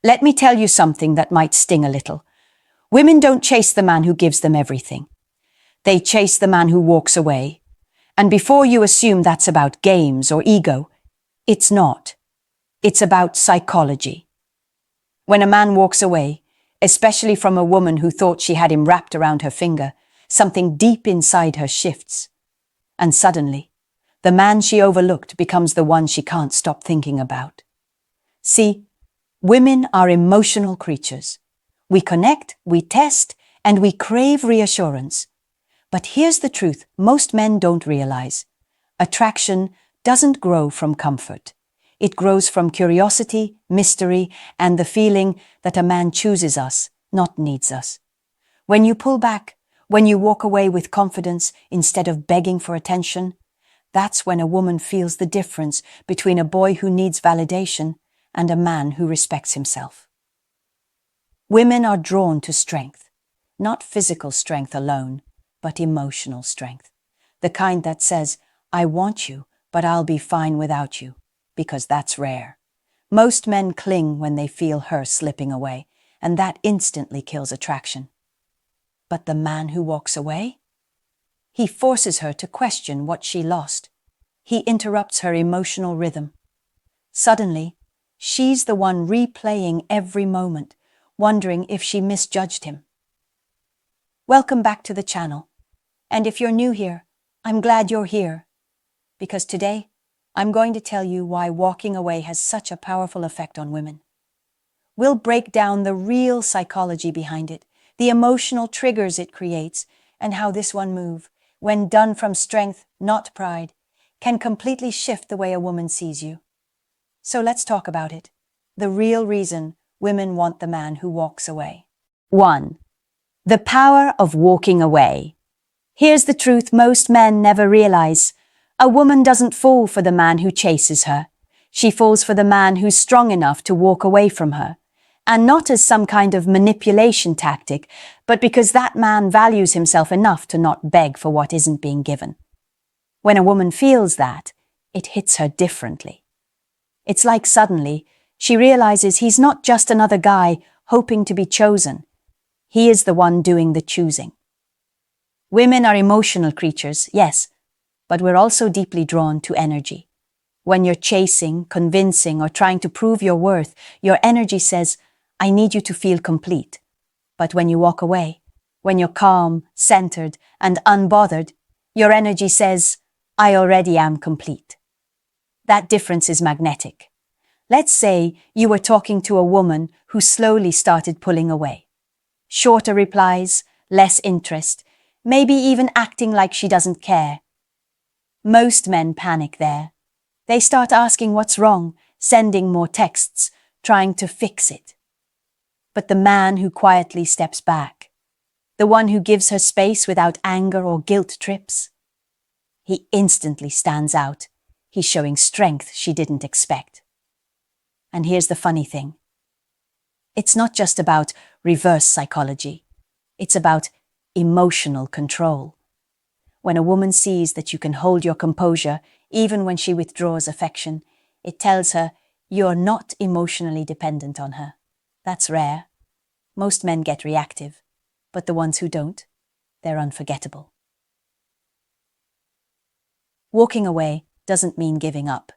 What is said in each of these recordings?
Let me tell you something that might sting a little. Women don't chase the man who gives them everything. They chase the man who walks away. And before you assume that's about games or ego, it's not. It's about psychology. When a man walks away, especially from a woman who thought she had him wrapped around her finger, something deep inside her shifts. And suddenly, the man she overlooked becomes the one she can't stop thinking about. See, women are emotional creatures. We connect, we test, and we crave reassurance. But here's the truth most men don't realize. Attraction doesn't grow from comfort. It grows from curiosity, mystery, and the feeling that a man chooses us, not needs us. When you pull back, when you walk away with confidence instead of begging for attention, that's when a woman feels the difference between a boy who needs validation and a man who respects himself. Women are drawn to strength, not physical strength alone, but emotional strength. The kind that says, I want you, but I'll be fine without you, because that's rare. Most men cling when they feel her slipping away, and that instantly kills attraction. But the man who walks away? He forces her to question what she lost. He interrupts her emotional rhythm. Suddenly, she's the one replaying every moment, wondering if she misjudged him. Welcome back to the channel. And if you're new here, I'm glad you're here. Because today, I'm going to tell you why walking away has such a powerful effect on women. We'll break down the real psychology behind it, the emotional triggers it creates, and how this one move, when done from strength, not pride, can completely shift the way a woman sees you. So let's talk about it. The real reason women want the man who walks away. 1. The power of walking away. Here's the truth most men never realize. A woman doesn't fall for the man who chases her. She falls for the man who's strong enough to walk away from her. And not as some kind of manipulation tactic, but because that man values himself enough to not beg for what isn't being given. When a woman feels that, it hits her differently. It's like suddenly, she realizes he's not just another guy hoping to be chosen. He is the one doing the choosing. Women are emotional creatures, yes, but we're also deeply drawn to energy. When you're chasing, convincing, or trying to prove your worth, your energy says, I need you to feel complete. But when you walk away, when you're calm, centered, and unbothered, your energy says, I already am complete. That difference is magnetic. Let's say you were talking to a woman who slowly started pulling away. Shorter replies, less interest, maybe even acting like she doesn't care. Most men panic there. They start asking what's wrong, sending more texts, trying to fix it. But the man who quietly steps back, the one who gives her space without anger or guilt trips, he instantly stands out. He's showing strength she didn't expect. And here's the funny thing. It's not just about reverse psychology. It's about emotional control. When a woman sees that you can hold your composure even when she withdraws affection, it tells her you're not emotionally dependent on her. That's rare. Most men get reactive, but the ones who don't, they're unforgettable. Walking away doesn't mean giving up.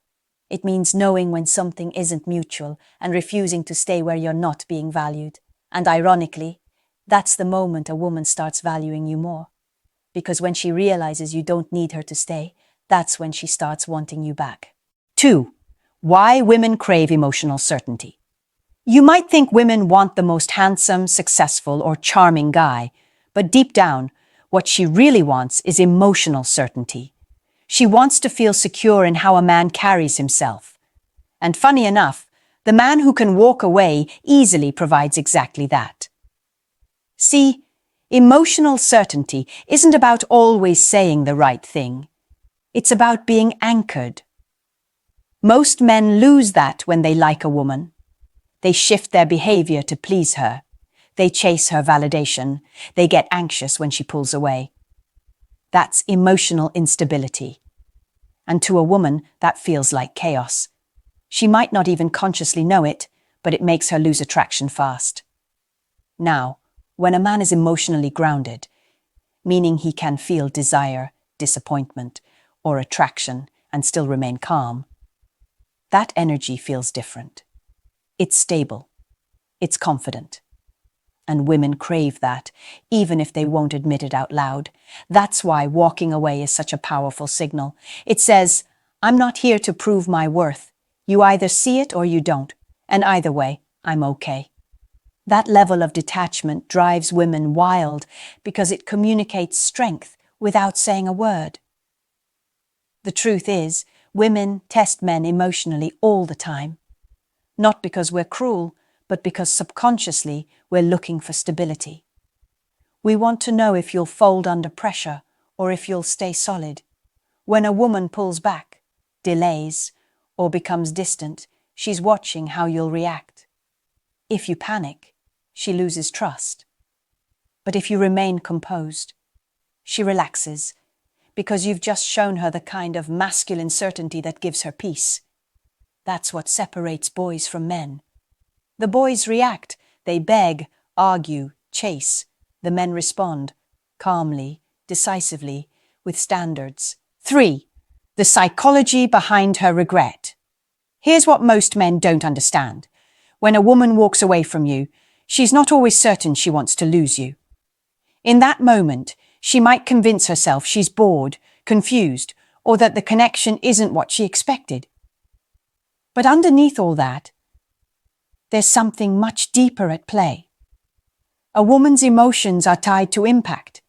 It means knowing when something isn't mutual and refusing to stay where you're not being valued. And ironically, that's the moment a woman starts valuing you more. Because when she realizes you don't need her to stay, that's when she starts wanting you back. 2. Why women crave emotional certainty. You might think women want the most handsome, successful, or charming guy, but deep down, what she really wants is emotional certainty. She wants to feel secure in how a man carries himself. And funny enough, the man who can walk away easily provides exactly that. See, emotional certainty isn't about always saying the right thing. It's about being anchored. Most men lose that when they like a woman. They shift their behavior to please her. They chase her validation. They get anxious when she pulls away. That's emotional instability. And to a woman, that feels like chaos. She might not even consciously know it, but it makes her lose attraction fast. Now, when a man is emotionally grounded, meaning he can feel desire, disappointment, or attraction and still remain calm, that energy feels different. It's stable. It's confident. And women crave that, even if they won't admit it out loud. That's why walking away is such a powerful signal. It says, I'm not here to prove my worth. You either see it or you don't. And either way, I'm okay. That level of detachment drives women wild because it communicates strength without saying a word. The truth is, women test men emotionally all the time. Not because we're cruel, but because subconsciously we're looking for stability. We want to know if you'll fold under pressure or if you'll stay solid. When a woman pulls back, delays, or becomes distant, she's watching how you'll react. If you panic, she loses trust. But if you remain composed, she relaxes, because you've just shown her the kind of masculine certainty that gives her peace. That's what separates boys from men. The boys react, they beg, argue, chase. The men respond, calmly, decisively, with standards. 3. The psychology behind her regret. Here's what most men don't understand. When a woman walks away from you, she's not always certain she wants to lose you. In that moment, she might convince herself she's bored, confused, or that the connection isn't what she expected. But underneath all that, there's something much deeper at play. A woman's emotions are tied to impact.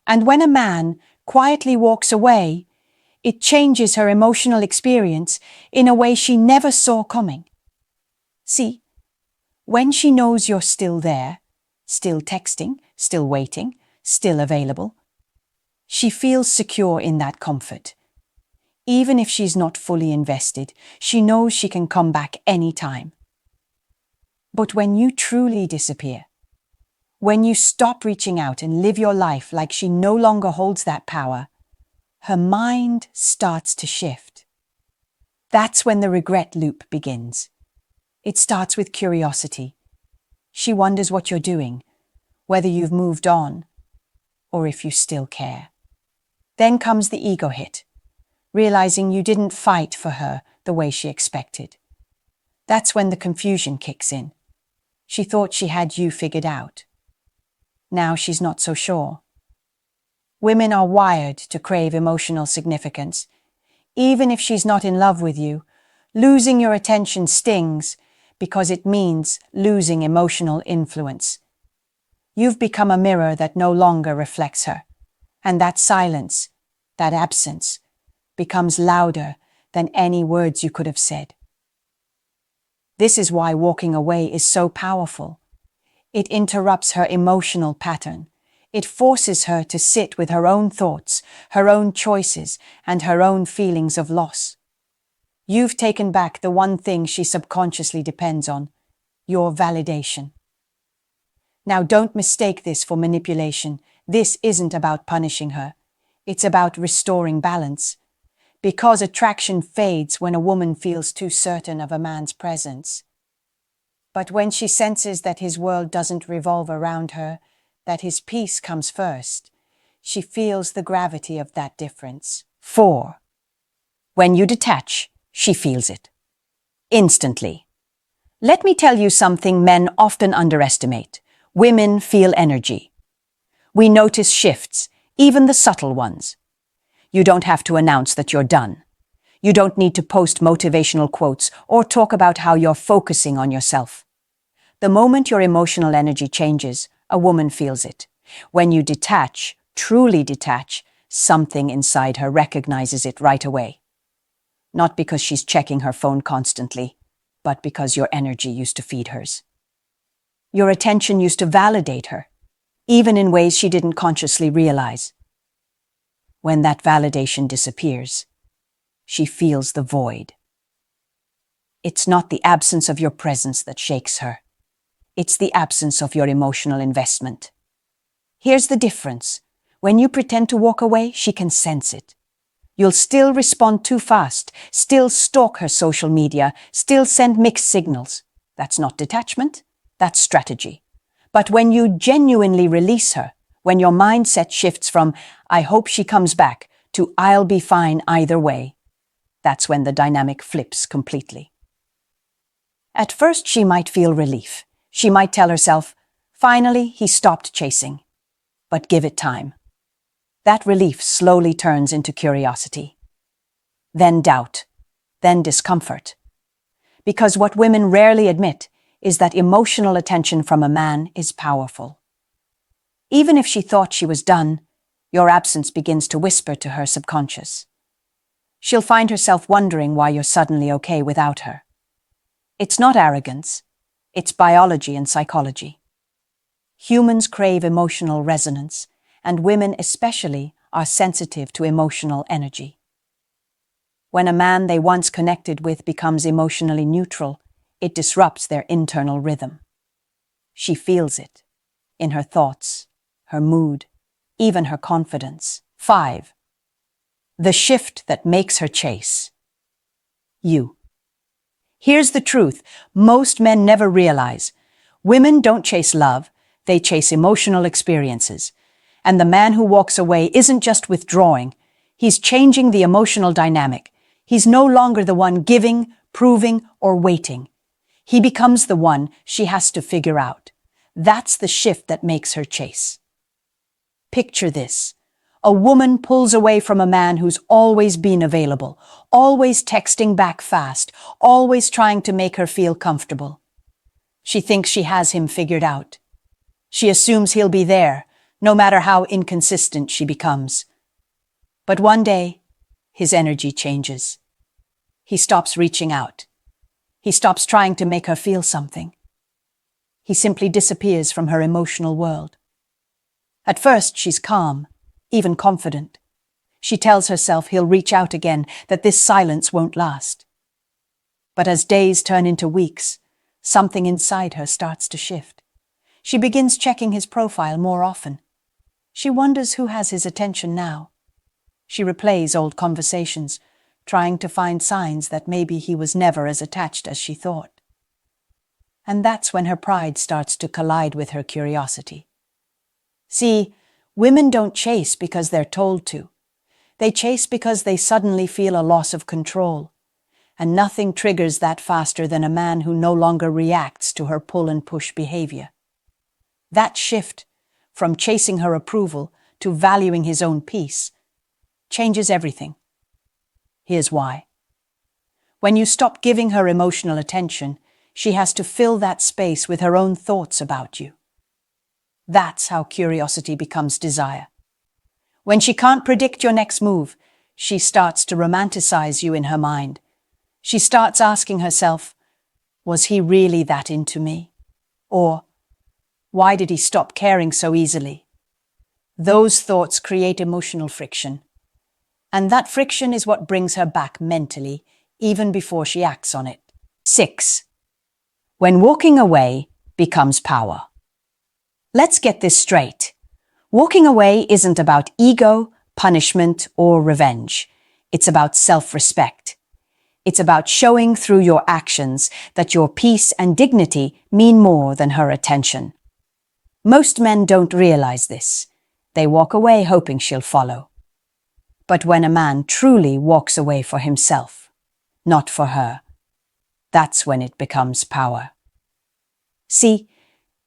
And when a man quietly walks away, it changes her emotional experience in a way she never saw coming. See, when she knows you're still there, still texting, still waiting, still available, she feels secure in that comfort. Even if she's not fully invested, she knows she can come back any time. But when you truly disappear, when you stop reaching out and live your life like she no longer holds that power, her mind starts to shift. That's when the regret loop begins. It starts with curiosity. She wonders what you're doing, whether you've moved on, or if you still care. Then comes the ego hit, realizing you didn't fight for her the way she expected. That's when the confusion kicks in. She thought she had you figured out. Now she's not so sure. Women are wired to crave emotional significance. Even if she's not in love with you, losing your attention stings because it means losing emotional influence. You've become a mirror that no longer reflects her, and that silence, that absence, becomes louder than any words you could have said. This is why walking away is so powerful. It interrupts her emotional pattern. It forces her to sit with her own thoughts, her own choices, and her own feelings of loss. You've taken back the one thing she subconsciously depends on, your validation. Now, don't mistake this for manipulation. This isn't about punishing her. It's about restoring balance. Because attraction fades when a woman feels too certain of a man's presence. But when she senses that his world doesn't revolve around her, that his peace comes first, she feels the gravity of that difference. 4. When you detach, she feels it. Instantly. Let me tell you something men often underestimate. Women feel energy. We notice shifts, even the subtle ones. You don't have to announce that you're done. You don't need to post motivational quotes or talk about how you're focusing on yourself. The moment your emotional energy changes, a woman feels it. When you detach, truly detach, something inside her recognizes it right away. Not because she's checking her phone constantly, but because your energy used to feed hers. Your attention used to validate her, even in ways she didn't consciously realize. When that validation disappears, she feels the void. It's not the absence of your presence that shakes her. It's the absence of your emotional investment. Here's the difference. When you pretend to walk away, she can sense it. You'll still respond too fast, still stalk her social media, still send mixed signals. That's not detachment, that's strategy. But when you genuinely release her, when your mindset shifts from, I hope she comes back, to I'll be fine either way, that's when the dynamic flips completely. At first, she might feel relief. She might tell herself, finally, he stopped chasing. But give it time. That relief slowly turns into curiosity. Then doubt. Then discomfort. Because what women rarely admit is that emotional attention from a man is powerful. Even if she thought she was done, your absence begins to whisper to her subconscious. She'll find herself wondering why you're suddenly okay without her. It's not arrogance, it's biology and psychology. Humans crave emotional resonance, and women especially are sensitive to emotional energy. When a man they once connected with becomes emotionally neutral, it disrupts their internal rhythm. She feels it in her thoughts, her mood, even her confidence. 5. The shift that makes her chase. You. Here's the truth most men never realize. Women don't chase love, they chase emotional experiences. And the man who walks away isn't just withdrawing, he's changing the emotional dynamic. He's no longer the one giving, proving, or waiting. He becomes the one she has to figure out. That's the shift that makes her chase. Picture this. A woman pulls away from a man who's always been available, always texting back fast, always trying to make her feel comfortable. She thinks she has him figured out. She assumes he'll be there, no matter how inconsistent she becomes. But one day, his energy changes. He stops reaching out. He stops trying to make her feel something. He simply disappears from her emotional world. At first, she's calm, even confident. She tells herself he'll reach out again, that this silence won't last. But as days turn into weeks, something inside her starts to shift. She begins checking his profile more often. She wonders who has his attention now. She replays old conversations, trying to find signs that maybe he was never as attached as she thought. And that's when her pride starts to collide with her curiosity. See, women don't chase because they're told to. They chase because they suddenly feel a loss of control. And nothing triggers that faster than a man who no longer reacts to her pull and push behavior. That shift, from chasing her approval to valuing his own peace, changes everything. Here's why. When you stop giving her emotional attention, she has to fill that space with her own thoughts about you. That's how curiosity becomes desire. When she can't predict your next move, she starts to romanticize you in her mind. She starts asking herself, was he really that into me? Or, why did he stop caring so easily? Those thoughts create emotional friction. And that friction is what brings her back mentally, even before she acts on it. 6. When walking away becomes power. Let's get this straight. Walking away isn't about ego, punishment, or revenge. It's about self-respect. It's about showing through your actions that your peace and dignity mean more than her attention. Most men don't realize this. They walk away hoping she'll follow. But when a man truly walks away for himself, not for her, that's when it becomes power. See,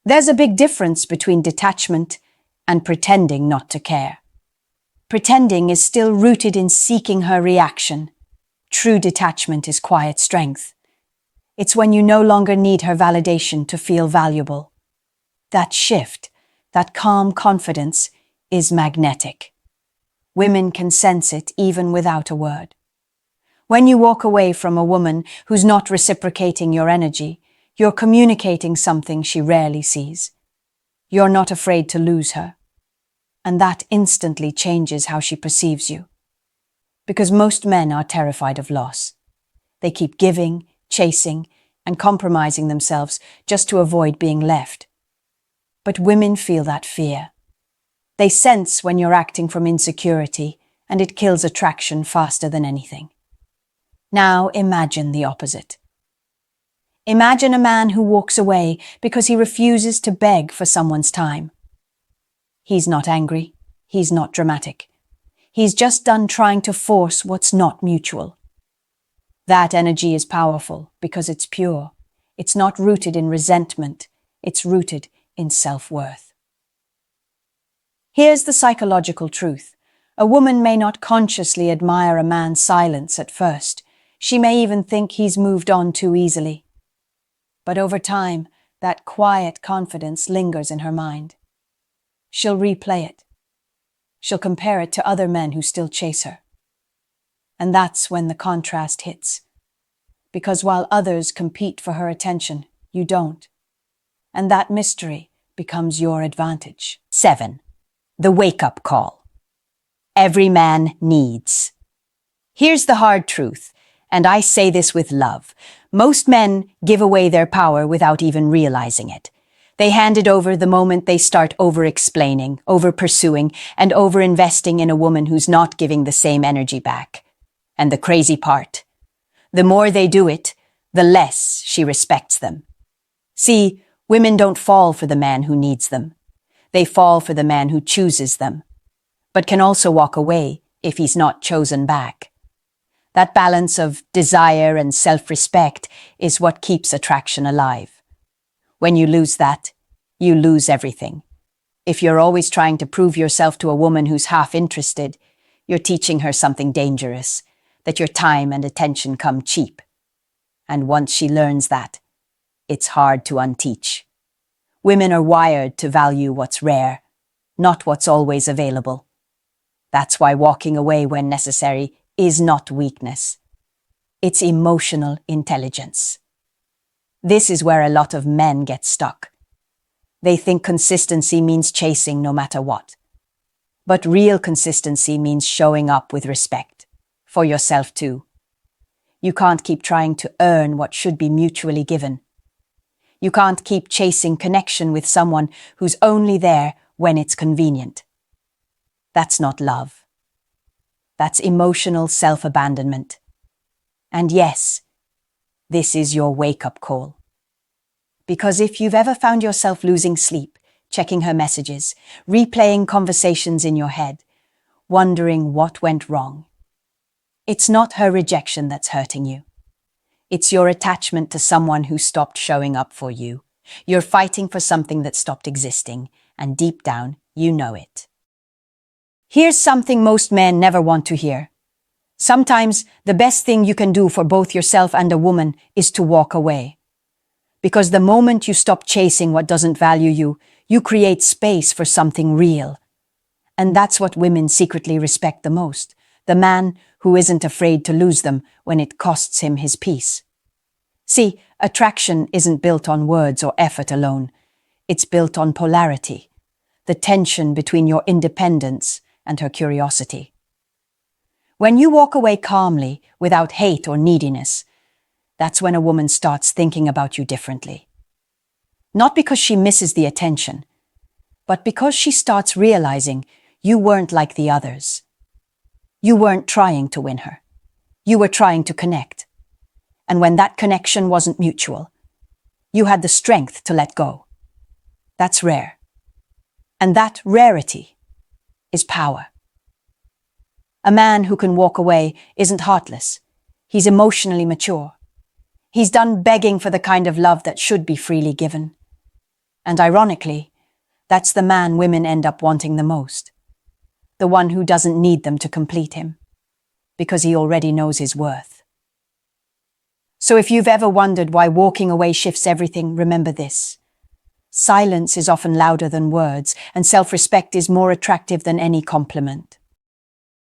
there's a big difference between detachment and pretending not to care. Pretending is still rooted in seeking her reaction. True detachment is quiet strength. It's when you no longer need her validation to feel valuable. That shift, that calm confidence, is magnetic. Women can sense it even without a word. When you walk away from a woman who's not reciprocating your energy, you're communicating something she rarely sees. You're not afraid to lose her. And that instantly changes how she perceives you. Because most men are terrified of loss. They keep giving, chasing, and compromising themselves just to avoid being left. But women feel that fear. They sense when you're acting from insecurity, and it kills attraction faster than anything. Now imagine the opposite. Imagine a man who walks away because he refuses to beg for someone's time. He's not angry. He's not dramatic. He's just done trying to force what's not mutual. That energy is powerful because it's pure. It's not rooted in resentment. It's rooted in self-worth. Here's the psychological truth. A woman may not consciously admire a man's silence at first. She may even think he's moved on too easily. But over time, that quiet confidence lingers in her mind. She'll replay it. She'll compare it to other men who still chase her. And that's when the contrast hits. Because while others compete for her attention, you don't. And that mystery becomes your advantage. 7. The wake-up call. Every man needs. Here's the hard truth, and I say this with love. Most men give away their power without even realizing it. They hand it over the moment they start over-explaining, over-pursuing, and over-investing in a woman who's not giving the same energy back. And the crazy part, the more they do it, the less she respects them. See, women don't fall for the man who needs them. They fall for the man who chooses them, but can also walk away if he's not chosen back. That balance of desire and self-respect is what keeps attraction alive. When you lose that, you lose everything. If you're always trying to prove yourself to a woman who's half interested, you're teaching her something dangerous, that your time and attention come cheap. And once she learns that, it's hard to unteach. Women are wired to value what's rare, not what's always available. That's why walking away when necessary is not weakness. It's emotional intelligence. This is where a lot of men get stuck. They think consistency means chasing no matter what. But real consistency means showing up with respect. For yourself too. You can't keep trying to earn what should be mutually given. You can't keep chasing connection with someone who's only there when it's convenient. That's not love. That's emotional self-abandonment. And yes, this is your wake-up call. Because if you've ever found yourself losing sleep, checking her messages, replaying conversations in your head, wondering what went wrong, it's not her rejection that's hurting you. It's your attachment to someone who stopped showing up for you. You're fighting for something that stopped existing, and deep down, you know it. Here's something most men never want to hear. Sometimes the best thing you can do for both yourself and a woman is to walk away. Because the moment you stop chasing what doesn't value you, you create space for something real. And that's what women secretly respect the most. The man who isn't afraid to lose them when it costs him his peace. See, attraction isn't built on words or effort alone. It's built on polarity, the tension between your independence and her curiosity. When you walk away calmly, without hate or neediness, that's when a woman starts thinking about you differently. Not because she misses the attention, but because she starts realizing you weren't like the others. You weren't trying to win her. You were trying to connect. And when that connection wasn't mutual, you had the strength to let go. That's rare. And that rarity is power. A man who can walk away isn't heartless. He's emotionally mature. He's done begging for the kind of love that should be freely given. And ironically, that's the man women end up wanting the most. The one who doesn't need them to complete him, because he already knows his worth. So if you've ever wondered why walking away shifts everything, remember this. Silence is often louder than words, and self-respect is more attractive than any compliment.